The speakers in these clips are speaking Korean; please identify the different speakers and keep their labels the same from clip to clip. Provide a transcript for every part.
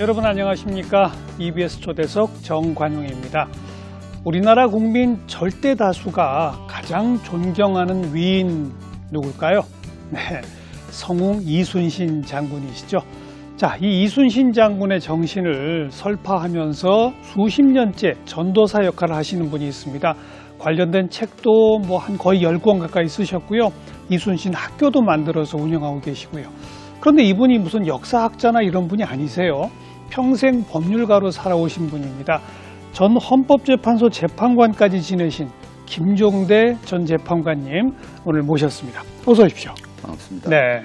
Speaker 1: 여러분 안녕하십니까? EBS 초대석 정관용입니다. 우리나라 국민 절대 다수가 가장 존경하는 위인 누굴까요? 네, 성웅 이순신 장군이시죠. 자, 이 이순신 장군의 정신을 설파하면서 수십 년째 전도사 역할을 하시는 분이 있습니다. 관련된 책도 한 거의 10권 가까이 쓰셨고요. 이순신 학교도 만들어서 운영하고 계시고요. 그런데 이분이 무슨 역사학자나 이런 분이 아니세요. 평생 법률가로 살아오신 분입니다. 전 헌법재판소 재판관까지 지내신 김종대 전 재판관님 오늘 모셨습니다. 어서 오십시오.
Speaker 2: 반갑습니다.
Speaker 1: 네.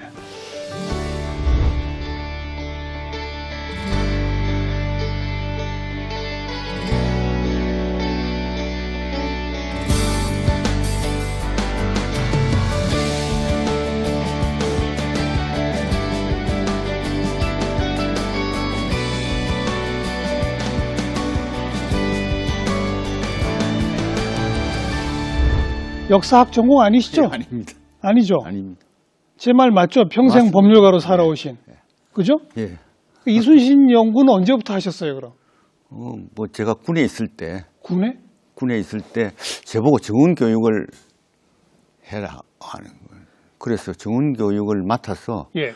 Speaker 1: 역사학 전공 아니시죠?
Speaker 2: 네, 아닙니다.
Speaker 1: 아니죠?
Speaker 2: 아닙니다.
Speaker 1: 제 말 맞죠? 평생
Speaker 2: 맞습니다.
Speaker 1: 법률가로 살아오신.
Speaker 2: 네.
Speaker 1: 그죠?
Speaker 2: 예.
Speaker 1: 이순신 연구는 언제부터 하셨어요, 그럼?
Speaker 2: 제가 군에 있을 때,
Speaker 1: 군에?
Speaker 2: 제보고 정원 교육을 해라 하는 거예요. 그래서 정원 교육을 맡아서
Speaker 1: 예.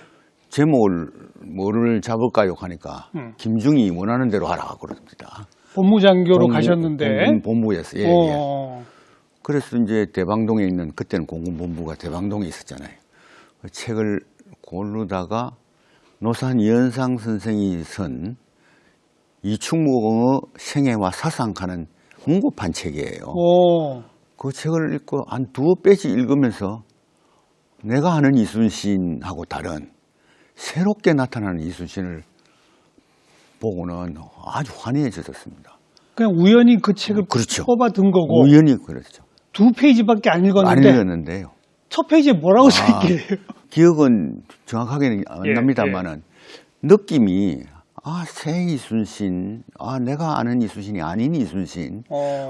Speaker 2: 제목을 뭐를 잡을까요? 하니까 김중이 원하는 대로 하라 그럽니다.
Speaker 1: 법무장교로 가셨는데.
Speaker 2: 본부에서. 예, 예. 그래서 이제 대방동에 있는, 그때는 공군본부가 대방동에 있었잖아요. 그 책을 고르다가 노산 이현상 선생이 쓴 이충무공의 생애와 사상하는 문고판 책이에요.
Speaker 1: 오.
Speaker 2: 그 책을 읽고 한 두어 페이지 읽으면서 내가 아는 이순신하고 다른 새롭게 나타나는 이순신을 보고는 아주 환희해졌습니다.
Speaker 1: 그냥 우연히 그 책을
Speaker 2: 그렇죠.
Speaker 1: 뽑아둔 거고.
Speaker 2: 우연히 그렇죠.
Speaker 1: 2페이지밖에 안 읽었는데.
Speaker 2: 안 읽었는데요.
Speaker 1: 첫 페이지에 뭐라고 써있길래요?
Speaker 2: 기억은 정확하게는 안
Speaker 1: 예,
Speaker 2: 납니다만은 느낌이 새 이순신, 내가 아는 이순신이 아닌 이순신.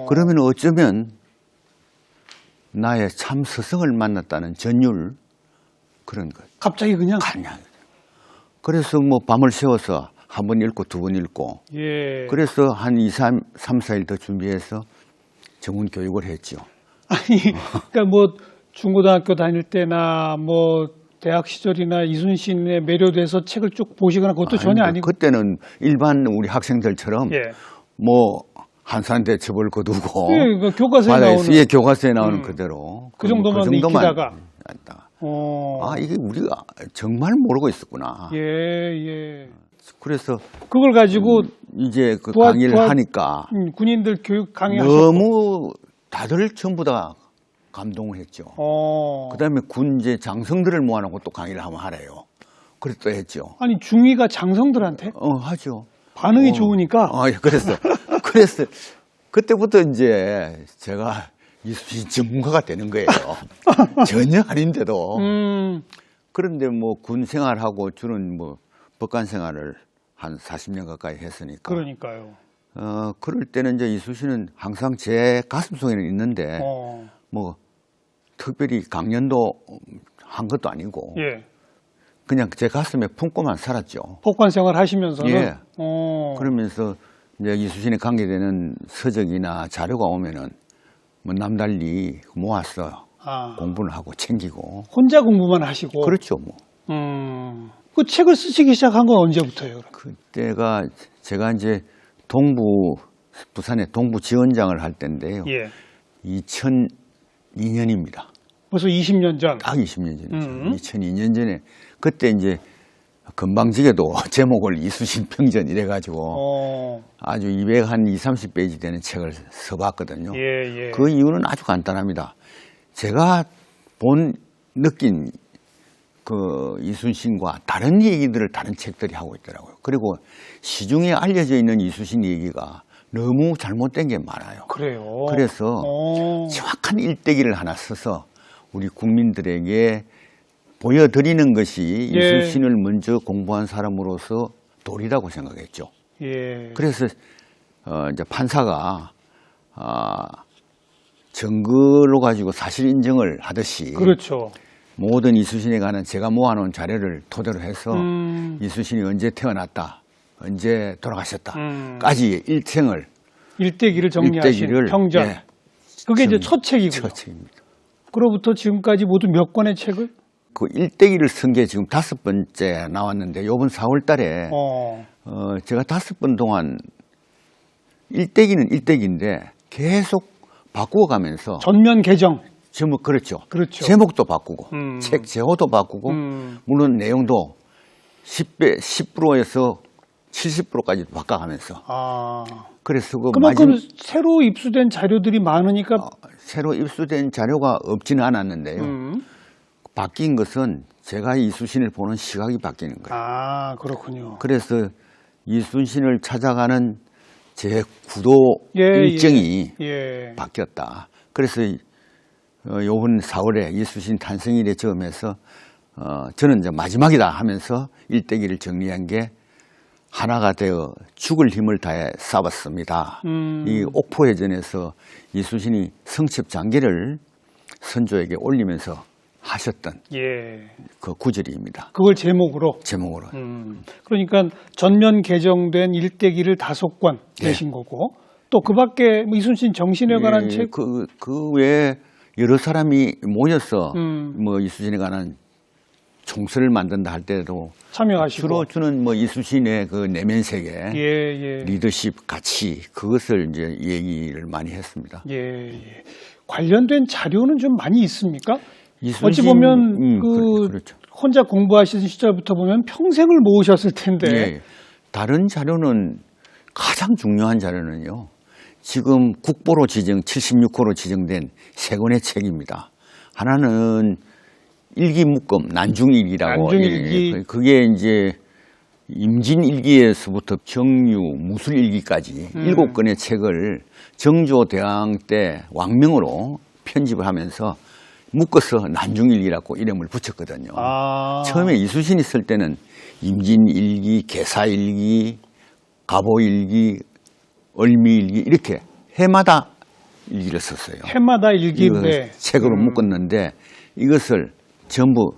Speaker 2: 그러면 어쩌면 나의 참 스승을 만났다는 전율 그런 것.
Speaker 1: 갑자기 그냥?
Speaker 2: 그래서 밤을 새워서 한 번 읽고 두 번 읽고.
Speaker 1: 예.
Speaker 2: 그래서 한 3, 4일 더 준비해서 정원 교육을 했죠.
Speaker 1: 아니, 그러니까 중고등학교 다닐 때나 대학 시절이나 이순신에 매료돼서 책을 쭉 보시거나 그것도 전혀 아니고.
Speaker 2: 그때는 일반 우리 학생들처럼
Speaker 1: 예.
Speaker 2: 한산대첩을 거두고.
Speaker 1: 예, 그러니까 교과서에 나오는.
Speaker 2: 예, 교과서에 나오는 그대로.
Speaker 1: 그 정도만 익히다가.
Speaker 2: 이게 우리가 정말 모르고 있었구나.
Speaker 1: 예.
Speaker 2: 그래서
Speaker 1: 그걸 가지고
Speaker 2: 이제 그 강의를 하니까
Speaker 1: 군인들 교육 강의하셨고
Speaker 2: 너무 다들 전부 다 감동을 했죠. 그다음에 군제 장성들을 모아놓고 또 강의를 한번 하래요. 그래서 또 했죠.
Speaker 1: 아니 중위가 장성들한테?
Speaker 2: 하죠.
Speaker 1: 반응이 좋으니까.
Speaker 2: 그래서 그때부터 이제 제가 이순신 전문가가 되는 거예요. 전혀 아닌데도. 그런데 군 생활하고 주는 법관 생활을 한 40년 가까이 했으니까.
Speaker 1: 그러니까요.
Speaker 2: 그럴 때는 이제 이순신은 항상 제 가슴속에는 있는데, 특별히 강연도 한 것도 아니고,
Speaker 1: 예.
Speaker 2: 그냥 제 가슴에 품고만 살았죠.
Speaker 1: 법관 생활 하시면서는?
Speaker 2: 예. 그러면서 이제 이순신에 관계되는 서적이나 자료가 오면은, 남달리 모아서 공부를 하고 챙기고.
Speaker 1: 혼자 공부만 하시고?
Speaker 2: 그렇죠,
Speaker 1: 그 책을 쓰시기 시작한 건 언제부터예요?
Speaker 2: 그때가 제가 이제 부산의 동부 지원장을 할 때인데요.
Speaker 1: 예.
Speaker 2: 2002년입니다.
Speaker 1: 벌써 20년 전?
Speaker 2: 딱 20년 전이죠. 2002년 전에 그때 이제 건방지게도 제목을 이순신 평전 이래가지고 아주 230페이지 되는 책을 써봤거든요.
Speaker 1: 예.
Speaker 2: 그 이유는 아주 간단합니다. 제가 느낀 그 이순신과 다른 얘기들을 다른 책들이 하고 있더라고요. 그리고 시중에 알려져 있는 이순신 얘기가 너무 잘못된 게 많아요.
Speaker 1: 그래요?
Speaker 2: 그래서 정확한 일대기를 하나 써서 우리 국민들에게 보여드리는 것이 이순신을 먼저 공부한 사람으로서 도리라고 생각했죠.
Speaker 1: 예.
Speaker 2: 그래서 이제 판사가 증거로 가지고 사실 인정을 하듯이
Speaker 1: 그렇죠.
Speaker 2: 모든 이순신에 관한 제가 모아놓은 자료를 토대로 해서 이순신이 언제 태어났다, 언제 돌아가셨다까지 일생을
Speaker 1: 일대기를 정리하신
Speaker 2: 일대기를,
Speaker 1: 평전.
Speaker 2: 예,
Speaker 1: 그게 이제 첫 책이고요.
Speaker 2: 첫 책입니다.
Speaker 1: 그로부터 지금까지 모두 몇 권의 책을?
Speaker 2: 그 일대기를 쓴 게 지금 5번째 나왔는데 요번 4월 달에 제가 5번 동안 일대기는 일대기인데 계속 바꾸어가면서
Speaker 1: 전면 개정.
Speaker 2: 제목 그렇죠.
Speaker 1: 그렇죠.
Speaker 2: 제목도 바꾸고 책 제호도 바꾸고 물론 내용도 10%에서 70%까지 바꿔가면서 그래서 그
Speaker 1: 그만큼 새로 입수된 자료들이 많으니까
Speaker 2: 새로 입수된 자료가 없지는 않았는데요. 바뀐 것은 제가 이순신을 보는 시각이 바뀌는 거예요.
Speaker 1: 아, 그렇군요.
Speaker 2: 그래서 이순신을 찾아가는 제 구도
Speaker 1: 예,
Speaker 2: 일정이
Speaker 1: 예.
Speaker 2: 바뀌었다. 그래서 요번 4월에 이순신 탄생일에 점에서 저는 이제 마지막이다 하면서 일대기를 정리한 게 하나가 되어 죽을 힘을 다해 싸웠습니다. 이 옥포해전에서 이순신이 성첩장계를 선조에게 올리면서 하셨던
Speaker 1: 예.
Speaker 2: 그 구절입니다.
Speaker 1: 그걸 제목으로. 그러니까 전면 개정된 일대기를 5권 내신 거고 또 그 밖에 이순신 정신에 관한 책.
Speaker 2: 그 외에 여러 사람이 모여서 뭐 이순신에 관한 총서를 만든다 할 때도
Speaker 1: 참여하시고
Speaker 2: 주로 주는 뭐 이순신의 그 내면 세계, 리더십 가치 그것을 이제 얘기를 많이 했습니다.
Speaker 1: 예. 관련된 자료는 좀 많이 있습니까?
Speaker 2: 이순신,
Speaker 1: 어찌 보면
Speaker 2: 그렇죠.
Speaker 1: 혼자 공부하시는 시절부터 보면 평생을 모으셨을 텐데.
Speaker 2: 예. 다른 자료는 가장 중요한 자료는요. 지금 국보로 지정 76호로 지정된 3권의 책입니다. 하나는 일기 묶음 난중일기라고.
Speaker 1: 난중일기.
Speaker 2: 그게 이제 임진일기에서부터 정유 무술일기까지 7권의 책을 정조대왕 때 왕명으로 편집을 하면서 묶어서 난중일기라고 이름을 붙였거든요. 처음에 이순신이 쓸 때는 임진일기, 개사일기, 가보일기, 얼미일기 이렇게 해마다 일기를 썼어요.
Speaker 1: 해마다 일기인데
Speaker 2: 책으로 묶었는데 이것을 전부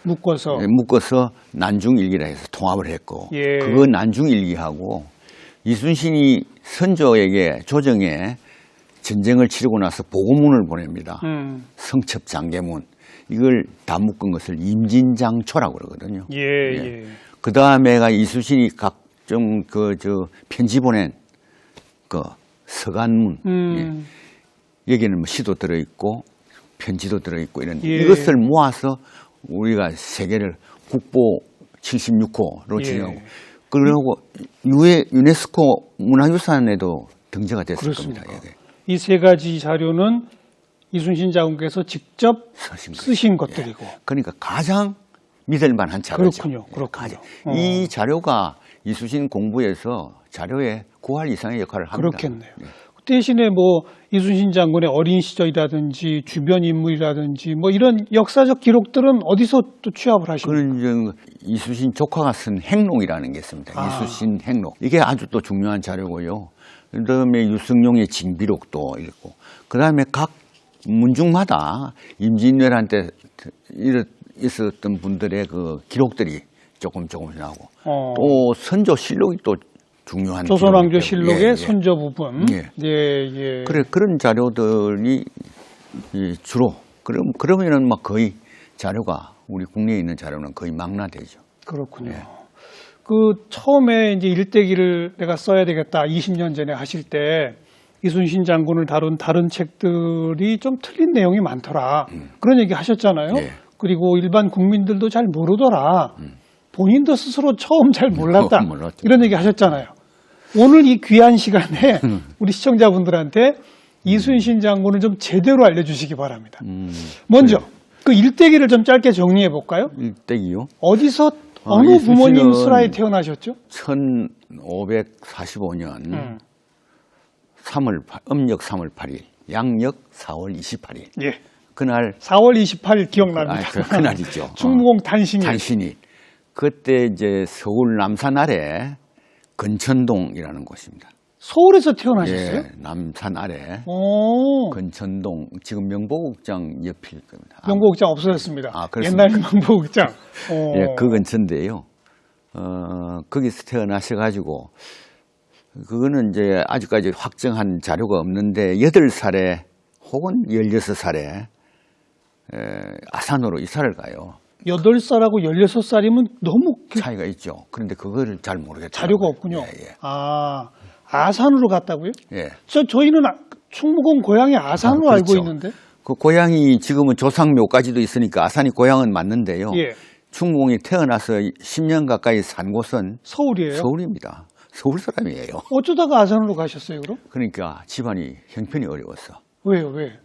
Speaker 2: 묶어서 난중일기라 해서 통합을 했고 그 난중일기하고 이순신이 선조에게 조정에 전쟁을 치르고 나서 보고문을 보냅니다. 성첩장계문. 이걸 다 묶은 것을 임진장초라고 그러거든요. 그 다음에가 이순신이 각종 편지 보낸 그 서간문. 여기는 뭐 시도 들어있고 편지도 들어있고 이런 이것을 모아서 우리가 세계를 국보 76호로 지정하고 그리고 유네스코 문화유산에도 등재가 됐을
Speaker 1: 그렇습니까?
Speaker 2: 겁니다.
Speaker 1: 이 3가지 자료는 이순신 장군께서 직접 쓰신 것들이고.
Speaker 2: 그러니까 가장 믿을 만한 자료죠.
Speaker 1: 그렇군요.
Speaker 2: 이 자료가 이순신 공부에서 자료의 9할 이상의 역할을 합니다.
Speaker 1: 그렇겠네요. 대신에 뭐 이순신 장군의 어린 시절이라든지 주변 인물이라든지 뭐 이런 역사적 기록들은 어디서 또 취합을 하십니까?
Speaker 2: 그런 이순신 조카가 쓴 행록이라는 게 있습니다. 이순신 행록. 이게 아주 또 중요한 자료고요. 그다음에 유승룡의 징비록도 있고, 그다음에 각 문중마다 임진왜란 때 있었던 분들의 그 기록들이 조금씩 나오고, 또 선조실록이 또 중요한
Speaker 1: 조선왕조 실록의 선조 부분.
Speaker 2: 그래 그런 자료들이 주로 그러면은 막 거의 자료가 우리 국내에 있는 자료는 거의 망라되죠.
Speaker 1: 그렇군요. 그 처음에 이제 일대기를 내가 써야 되겠다 20년 전에 하실 때 이순신 장군을 다룬 다른 책들이 좀 틀린 내용이 많더라. 그런 얘기 하셨잖아요. 그리고 일반 국민들도 잘 모르더라. 본인도 스스로 처음 잘 몰랐다. 이런 얘기 하셨잖아요. 오늘 이 귀한 시간에 우리 시청자분들한테 이순신 장군을 좀 제대로 알려주시기 바랍니다. 먼저 그 일대기를 좀 짧게 정리해 볼까요?
Speaker 2: 일대기요?
Speaker 1: 어디서 어느 부모님 슬하에 태어나셨죠?
Speaker 2: 1545년 음력 3월 8일, 양력 4월 28일. 그날
Speaker 1: 4월 28일 기억납니다.
Speaker 2: 그날이죠.
Speaker 1: 충무공 단신일.
Speaker 2: 단신일. 그때 이제 서울 남산 아래 건천동이라는 곳입니다.
Speaker 1: 서울에서 태어나셨어요?
Speaker 2: 남산 아래
Speaker 1: 오.
Speaker 2: 건천동, 지금 명보국장 옆일 겁니다.
Speaker 1: 명보국장 없어졌습니다.
Speaker 2: 그렇습니까?
Speaker 1: 옛날 명보국장.
Speaker 2: 그 근처인데요. 거기서 태어나셔가지고, 그거는 이제 아직까지 확정한 자료가 없는데, 8살에 혹은 16살에 아산으로 이사를 가요.
Speaker 1: 8살하고 16살이면 너무
Speaker 2: 차이가 있죠. 그런데 그거를 잘 모르겠다.
Speaker 1: 자료가 없군요.
Speaker 2: 예.
Speaker 1: 아, 아산으로 갔다고요?
Speaker 2: 예.
Speaker 1: 저희는 충무공 고향이 아산으로
Speaker 2: 그렇죠.
Speaker 1: 알고 있는데.
Speaker 2: 그 고향이 지금은 조상묘까지도 있으니까 아산이 고향은 맞는데요.
Speaker 1: 예.
Speaker 2: 충무공이 태어나서 10년 가까이 산 곳은
Speaker 1: 서울이에요?
Speaker 2: 서울입니다. 서울 사람이에요.
Speaker 1: 어쩌다가 아산으로 가셨어요, 그럼?
Speaker 2: 그러니까 집안이 형편이 어려웠어.
Speaker 1: 왜요, 왜?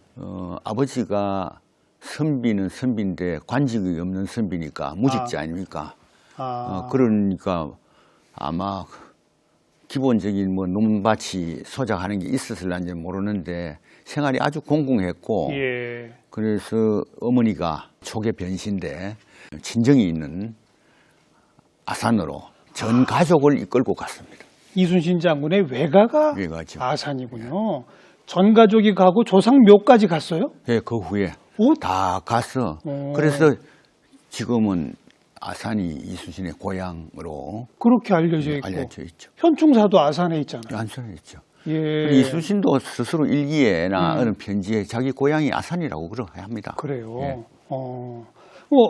Speaker 2: 아버지가 선비는 선비인데 관직이 없는 선비니까 무직자 아닙니까? 그러니까 아마 기본적인 뭐 논밭이 소작하는 게 있었을런지 모르는데 생활이 아주 공공했고
Speaker 1: 예.
Speaker 2: 그래서 어머니가 초계 변신데 친정이 있는 아산으로 전 가족을 이끌고 갔습니다.
Speaker 1: 이순신 장군의 외가가
Speaker 2: 외가죠.
Speaker 1: 아산이군요. 전 가족이 가고 조상묘까지 갔어요?
Speaker 2: 예, 그 후에
Speaker 1: 오?
Speaker 2: 다 갔어. 그래서 지금은 아산이 이순신의 고향으로
Speaker 1: 그렇게 알려져 있고.
Speaker 2: 알려져 있죠.
Speaker 1: 현충사도 아산에 있잖아요.
Speaker 2: 안산에 있죠.
Speaker 1: 예.
Speaker 2: 이순신도 스스로 일기에나 어느 편지에 자기 고향이 아산이라고 그렇게 합니다.
Speaker 1: 그래요.
Speaker 2: 예.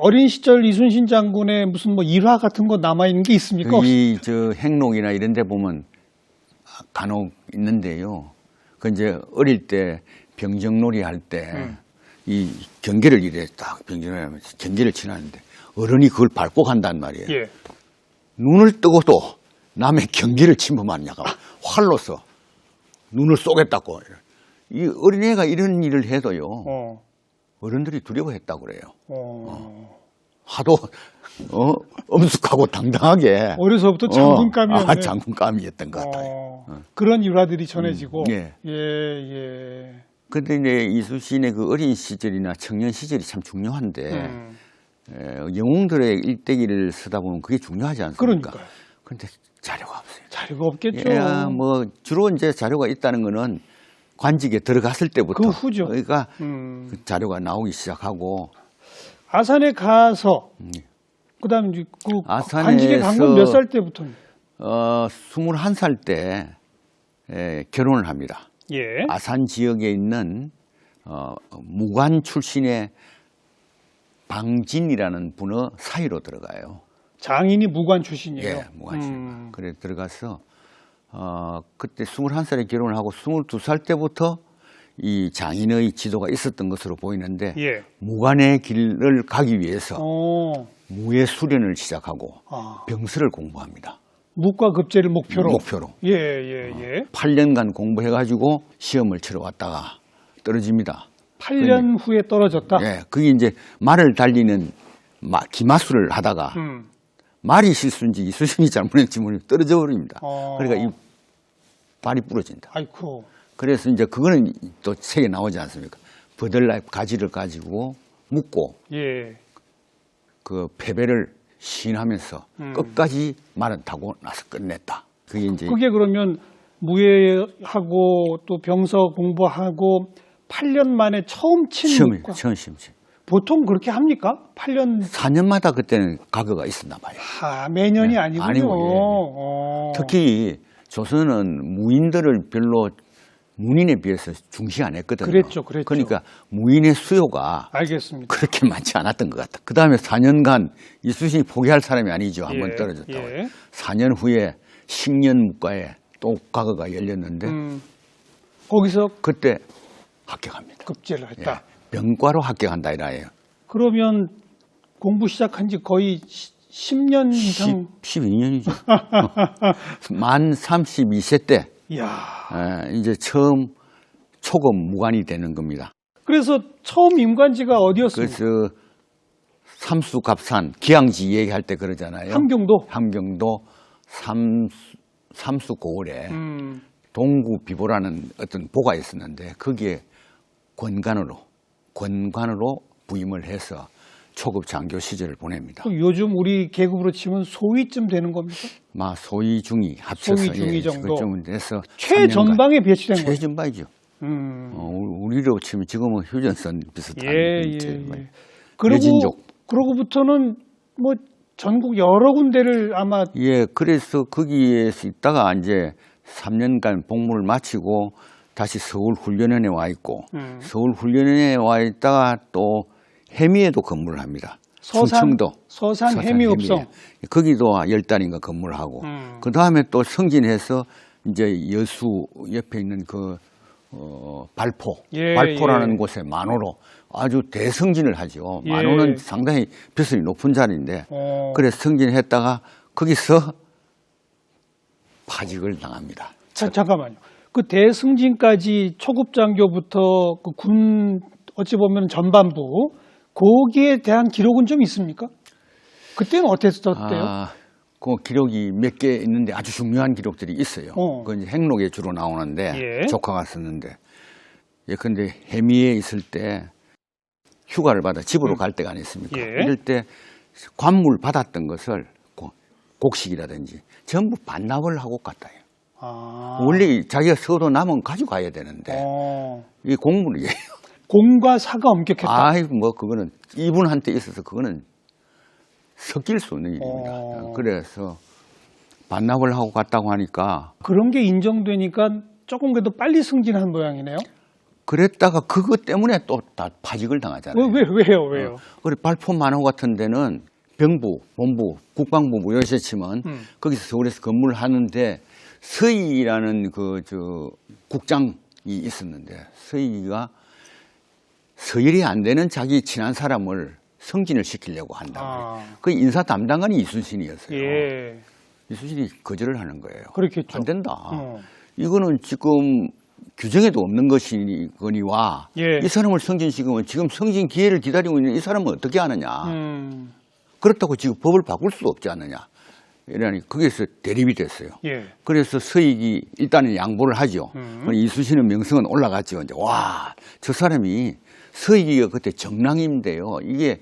Speaker 1: 어린 시절 이순신 장군의 무슨 뭐 일화 같은 거 남아 있는 게 있습니까?
Speaker 2: 저 행록이나 이런 데 보면 간혹 있는데요. 그 이제 어릴 때 병정놀이 할 때 이 경계를 이래 딱 병정놀이 하면서 경계를 치는데 어른이 그걸 밟고 간단 말이에요.
Speaker 1: 예.
Speaker 2: 눈을 뜨고도 남의 경계를 침범하냐가 활로서 눈을 쏘겠다고. 이 어린애가 이런 일을 해도요. 어른들이 두려워했다고 그래요. 하도 엄숙하고 당당하게
Speaker 1: 어려서부터 장군감이었네.
Speaker 2: 장군감이었던 것 같아요.
Speaker 1: 그런 일화들이 전해지고.
Speaker 2: 예.
Speaker 1: 예.
Speaker 2: 근데 이제 이순신의 그 어린 시절이나 청년 시절이 참 중요한데 영웅들의 일대기를 쓰다 보면 그게 중요하지 않습니까?
Speaker 1: 그러니까요.
Speaker 2: 그런데 자료가 없어요.
Speaker 1: 자료가 없겠죠.
Speaker 2: 뭐 주로 이제 자료가 있다는 거는 관직에 들어갔을 때부터
Speaker 1: 그 후죠.
Speaker 2: 그러니까 그 자료가 나오기 시작하고
Speaker 1: 아산에 가서 그다음 이제 그
Speaker 2: 아산에서
Speaker 1: 관직에 간 건 몇 살 때부터?
Speaker 2: 21살 때 결혼을 합니다.
Speaker 1: 예.
Speaker 2: 아산 지역에 있는 무관 출신의 방진이라는 분의 사이로 들어가요.
Speaker 1: 장인이 무관 출신이에요.
Speaker 2: 예, 무관 출신. 그래 들어가서 그때 21살에 결혼을 하고 22살 때부터 이 장인의 지도가 있었던 것으로 보이는데
Speaker 1: 예.
Speaker 2: 무관의 길을 가기 위해서
Speaker 1: 어.
Speaker 2: 무예 수련을 시작하고 병서를 공부합니다.
Speaker 1: 묵과 급제를 목표로.
Speaker 2: 예. 8년간 공부해가지고 시험을 치러 왔다가 떨어집니다.
Speaker 1: 8년 후에 떨어졌다.
Speaker 2: 예, 그게 이제 말을 달리는 기마술을 하다가 말이 실수인지 이순신이 잘못했는지 모르겠는데 떨어져 버립니다. 그러니까 이 발이 부러진다.
Speaker 1: 아이쿠.
Speaker 2: 그래서 이제 그거는 또 책에 나오지 않습니까? 버들나잎 가지를 가지고 묶고
Speaker 1: 예.
Speaker 2: 그 패배를 시인하면서 끝까지 말은 타고 나서 끝냈다. 그게 이제
Speaker 1: 그게 그러면 무예하고 또 병서 공부하고 8년 만에 처음 친
Speaker 2: 시험이
Speaker 1: 묵과.
Speaker 2: 처음 시험지.
Speaker 1: 보통 그렇게 합니까? 8년
Speaker 2: 4년마다 그때는 가거가 있었나 봐요.
Speaker 1: 매년이
Speaker 2: 네,
Speaker 1: 아니군요.
Speaker 2: 아니고, 특히 조선은 무인들을 별로 문인에 비해서 중시 안 했거든요.
Speaker 1: 그랬죠.
Speaker 2: 그러니까 무인의 수요가
Speaker 1: 알겠습니다.
Speaker 2: 그렇게 많지 않았던 것 같다. 그 다음에 4년간 이순신이 포기할 사람이 아니죠. 한번 떨어졌다고. 4년 후에 식년묵과에 또 과거가 열렸는데
Speaker 1: 거기서
Speaker 2: 그때 합격합니다.
Speaker 1: 급제를 했다.
Speaker 2: 병과로 합격한다 이라예요.
Speaker 1: 그러면 공부 시작한 지 거의 10년 이상.
Speaker 2: 12년이죠. 만 32세 때
Speaker 1: 이야.
Speaker 2: 이제 처음 초급 무관이 되는 겁니다.
Speaker 1: 그래서 처음 임관지가 어디였습니까?
Speaker 2: 그래서 삼수갑산 기양지 얘기할 때 그러잖아요. 함경도 삼수고을에 동구비보라는 어떤 보가 있었는데 거기에 권관으로 부임을 해서 초급 장교 시절을 보냅니다.
Speaker 1: 요즘 우리 계급으로 치면 소위쯤 되는 겁니까?
Speaker 2: 소위 중위 합쳐서
Speaker 1: 소위 중위 정도.
Speaker 2: 그쯤 돼서
Speaker 1: 최전방에 배치된 거예요.
Speaker 2: 최전방이죠. 우리로 치면 지금은 휴전선 비슷한
Speaker 1: 그러고부터는 뭐 전국 여러 군데를 아마
Speaker 2: 예, 그래서 거기에서 있다가 이제 3년간 복무를 마치고 다시 서울 훈련원에 와 있고 서울 훈련원에 와 있다가 또 해미에도 근무를 합니다. 충청도
Speaker 1: 서산 해미읍성
Speaker 2: 해미에. 거기도 10달인가 근무를 하고 그 다음에 또 승진해서 이제 여수 옆에 있는 그 발포라는 곳에 만호로 아주 대승진을 하죠.
Speaker 1: 예.
Speaker 2: 만호는 상당히 벼슬이 높은 자리인데 그래서 승진했다가 거기서 파직을 당합니다.
Speaker 1: 잠깐만요. 그 대승진까지 초급 장교부터 그 군 어찌 보면 전반부 거기에 대한 기록은 좀 있습니까? 그때는 어땠었대요?
Speaker 2: 그 기록이 몇 개 있는데 아주 중요한 기록들이 있어요. 그 이제 행록에 주로 나오는데
Speaker 1: 예.
Speaker 2: 조카가 썼는데 예컨대 해미에 있을 때 휴가를 받아 집으로 갈 때가 아니었습니까?
Speaker 1: 예.
Speaker 2: 이럴 때 관물 받았던 것을 곡식이라든지 전부 반납을 하고 갔다 해요. 원래 자기가 서도 남은 가져가야 되는데 이 공물이에요.
Speaker 1: 공과 사가 엄격했다.
Speaker 2: 아이 뭐 그거는 이분한테 있어서 그거는 섞일 수 없는 일입니다. 그래서 반납을 하고 갔다고 하니까
Speaker 1: 그런 게 인정되니까 조금 그래도 빨리 승진한 모양이네요.
Speaker 2: 그랬다가 그것 때문에 또 다 파직을 당하잖아요.
Speaker 1: 왜요?
Speaker 2: 그래 발포 만호 같은 데는 병부, 본부, 국방부 무효시 치면 거기서 서울에서 근무를 하는데 서희라는 국장이 있었는데 서희가 서열이 안 되는 자기 친한 사람을 승진을 시키려고 한다. 그 인사 담당관이 이순신이었어요.
Speaker 1: 예.
Speaker 2: 이순신이 거절을 하는 거예요.
Speaker 1: 그렇겠죠.
Speaker 2: 안 된다. 이거는 지금 규정에도 없는 것이거니와
Speaker 1: 예.
Speaker 2: 이 사람을 승진시키면 지금 승진 기회를 기다리고 있는 이 사람은 어떻게 하느냐. 그렇다고 지금 법을 바꿀 수 없지 않느냐. 이러니 거기에서 대립이 됐어요.
Speaker 1: 예.
Speaker 2: 그래서 서익이 일단은 양보를 하죠. 이순신의 명성은 올라갔죠. 이제 와, 저 사람이 서익이가 그때 정랑인데요. 이게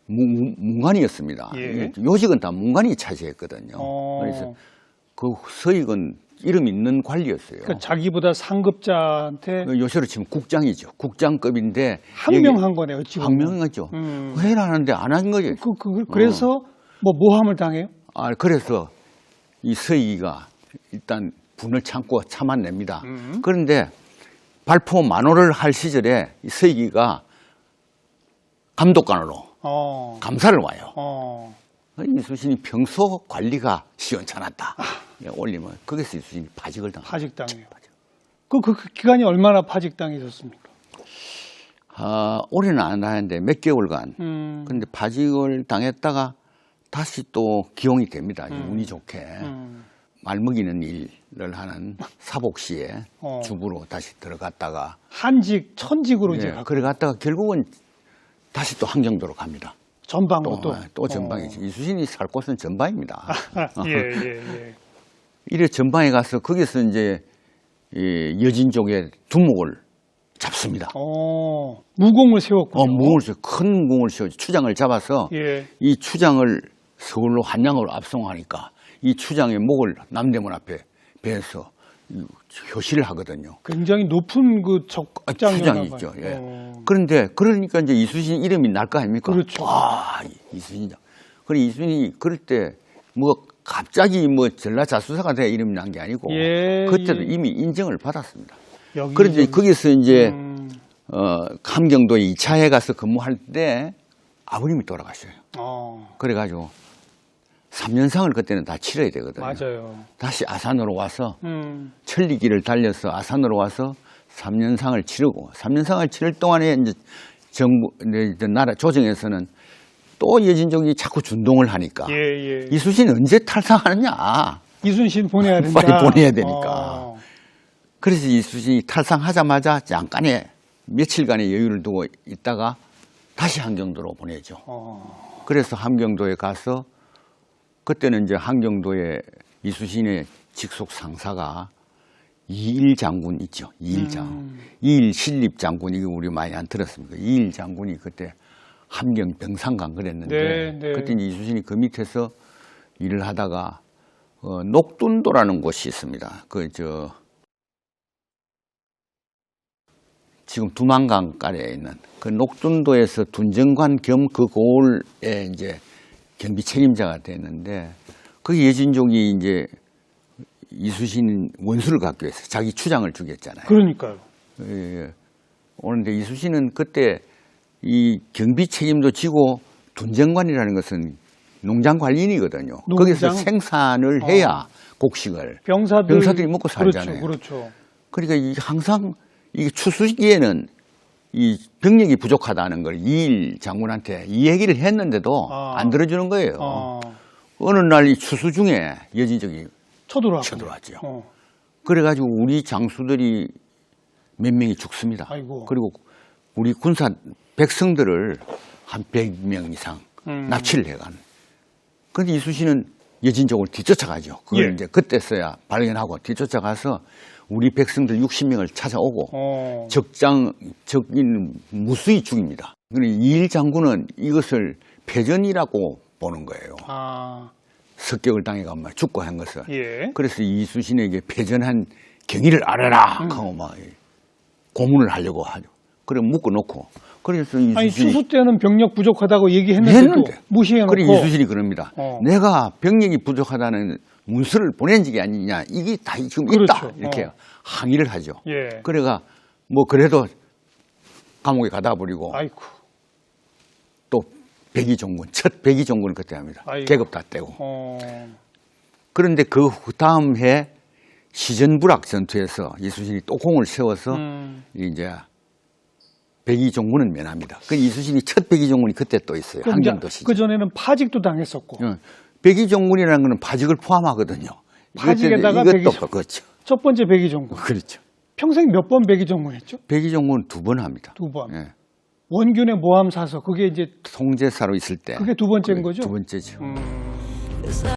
Speaker 2: 문관이었습니다.
Speaker 1: 예.
Speaker 2: 요직은 다 문관이 차지했거든요. 그래서 그 서익은 이름 있는 관리였어요.
Speaker 1: 그러니까 자기보다 상급자한테
Speaker 2: 요새로 치면 국장이죠. 국장급인데
Speaker 1: 항명한 거네요.
Speaker 2: 항명하죠. 회를 하는데 안 한 거죠.
Speaker 1: 그래서 뭐 모함을 당해요?
Speaker 2: 그래서 이 서익이가 일단 분을 참고 참아냅니다. 그런데 발포 만호를 할 시절에 이 서익이가 감독관으로 감사를 와요. 이순신이 평소 관리가 시원찮았다. 올리면 거기서 이순신이 파직을 당합니다.
Speaker 1: 파직당해요. 그 기간이 얼마나 파직당했었습니까?
Speaker 2: 오래는 안 하는데 몇 개월간. 그런데 파직을 당했다가 다시 또 기용이 됩니다. 운이 좋게. 말 먹이는 일을 하는 사복시에 주부로 다시 들어갔다가
Speaker 1: 한직, 천직으로 이제
Speaker 2: 그래 갔다가 결국은 다시 또 항정도로 갑니다.
Speaker 1: 전방으로
Speaker 2: 또 전방이지. 이순신이 살 곳은 전방입니다.
Speaker 1: 예.
Speaker 2: 이래 전방에 가서 거기서 이제 여진족의 두목을 잡습니다.
Speaker 1: 무공을 세웠군요.
Speaker 2: 무공을 세워 큰 무공을 세워 추장을 잡아서 이 추장을 서울로 한양으로 압송하니까 이 추장의 목을 남대문 앞에 베어서 효시를 하거든요.
Speaker 1: 굉장히 높은 그
Speaker 2: 추장이 있죠. 예. 그런데 그러니까 이제 이순신 이름이 날 거 아닙니까?
Speaker 1: 그렇죠.
Speaker 2: 이순신이다. 그래 이순신이 그럴 때 뭐 갑자기 뭐 전라자수사가 돼 이름이 난 게 아니고 그때도 이미 인정을 받았습니다. 그런데 거기서 이제 함경도에 2차에 가서 근무할 때 아버님이 돌아가셔요. 그래가지고 3년상을 그때는 다 치러야 되거든요.
Speaker 1: 맞아요.
Speaker 2: 다시 아산으로 와서 천리길을 달려서 아산으로 와서 3년상을 치르고 3년상을 치를 동안에 이제 정부, 이제 나라 조정에서는 또 여진족이 자꾸 준동을 하니까 이순신이 언제 탈상하느냐.
Speaker 1: 이순신 보내야 된다.
Speaker 2: 빨리 보내야 되니까. 그래서 이순신이 탈상하자마자 잠깐의 며칠간의 여유를 두고 있다가 다시 함경도로 보내죠. 그래서 함경도에 가서 그때는 이제 함경도에 이순신의 직속 상사가 이일 장군 있죠. 이일 신립 장군, 이거 우리 많이 안 들었습니까? 이일 장군이 그때 함경 병상관 그랬는데 그때 이제 이순신이 그 밑에서 일을 하다가 녹둔도라는 곳이 있습니다. 지금 두만강 가래에 있는 그 녹둔도에서 둔정관 겸 그 고을에 이제 경비 책임자가 됐는데 그 예진족이 이제 이수신 원수를 갖기 위해서 자기 추장을 죽였잖아요.
Speaker 1: 그러니까요.
Speaker 2: 예. 오는데 이수신은 그때 이 경비 책임도 지고 둔정관이라는 것은 농장 관리인이거든요.
Speaker 1: 농장?
Speaker 2: 거기서 생산을 해야 곡식을 병사들이 먹고 살잖아요.
Speaker 1: 그렇죠.
Speaker 2: 그러니까 항상 이 추수기에는 이 병력이 부족하다는 걸 이일 장군한테 이 얘기를 했는데도 안 들어주는 거예요. 어느 날 이 추수 중에 여진족이 쳐들어왔죠. 그래가지고 우리 장수들이 몇 명이 죽습니다.
Speaker 1: 아이고.
Speaker 2: 그리고 우리 군사 백성들을 한 100명 이상 납치를 해간. 그런데 이수신은 여진족을 뒤쫓아가죠. 그걸 이제 그때서야 발견하고 뒤쫓아가서 우리 백성들 60명을 찾아오고 적인 무수히 죽입니다. 그러니 이일 장군은 이것을 패전이라고 보는 거예요. 습격을 당해가 막 죽고 한 것을.
Speaker 1: 예.
Speaker 2: 그래서 이수신에게 패전한 경위를 알아라 하고 막 고문을 하려고 하죠. 그래 묶어놓고. 그래서 이수신이
Speaker 1: 아니 추수 때는 병력 부족하다고 얘기했는데도 무시해놓고.
Speaker 2: 그래 이수신이 그럽니다. 내가 병력이 부족하다는 문서를 보낸 적이 아니냐. 이게 다 지금 있다. 이렇게 항의를 하죠.
Speaker 1: 예.
Speaker 2: 그래가 뭐 그래도 감옥에 가다 버리고
Speaker 1: 아이고.
Speaker 2: 또 백의종군, 첫 백의종군을 그때 합니다.
Speaker 1: 아이고.
Speaker 2: 계급 다 떼고. 그런데 그 다음 해 시전부락 전투에서 이수신이 또 공을 세워서 이제 백의종군은 면합니다. 그 이수신이 첫 백의종군이 그때 또 있어요. 한경도 시절.
Speaker 1: 그 전에는 파직도 당했었고.
Speaker 2: 백의종군이라는 것은 파직을 포함하거든요.
Speaker 1: 파직에다가
Speaker 2: 이것도 그렇죠.
Speaker 1: 첫 번째 백의종군.
Speaker 2: 그렇죠.
Speaker 1: 평생 몇 번 백의종군했죠?
Speaker 2: 백의종군 2번 합니다.
Speaker 1: 2번.
Speaker 2: 예.
Speaker 1: 원균의 모함 사서 그게 이제
Speaker 2: 통제사로 있을 때.
Speaker 1: 그게 두 번째인 거죠?
Speaker 2: 두 번째죠.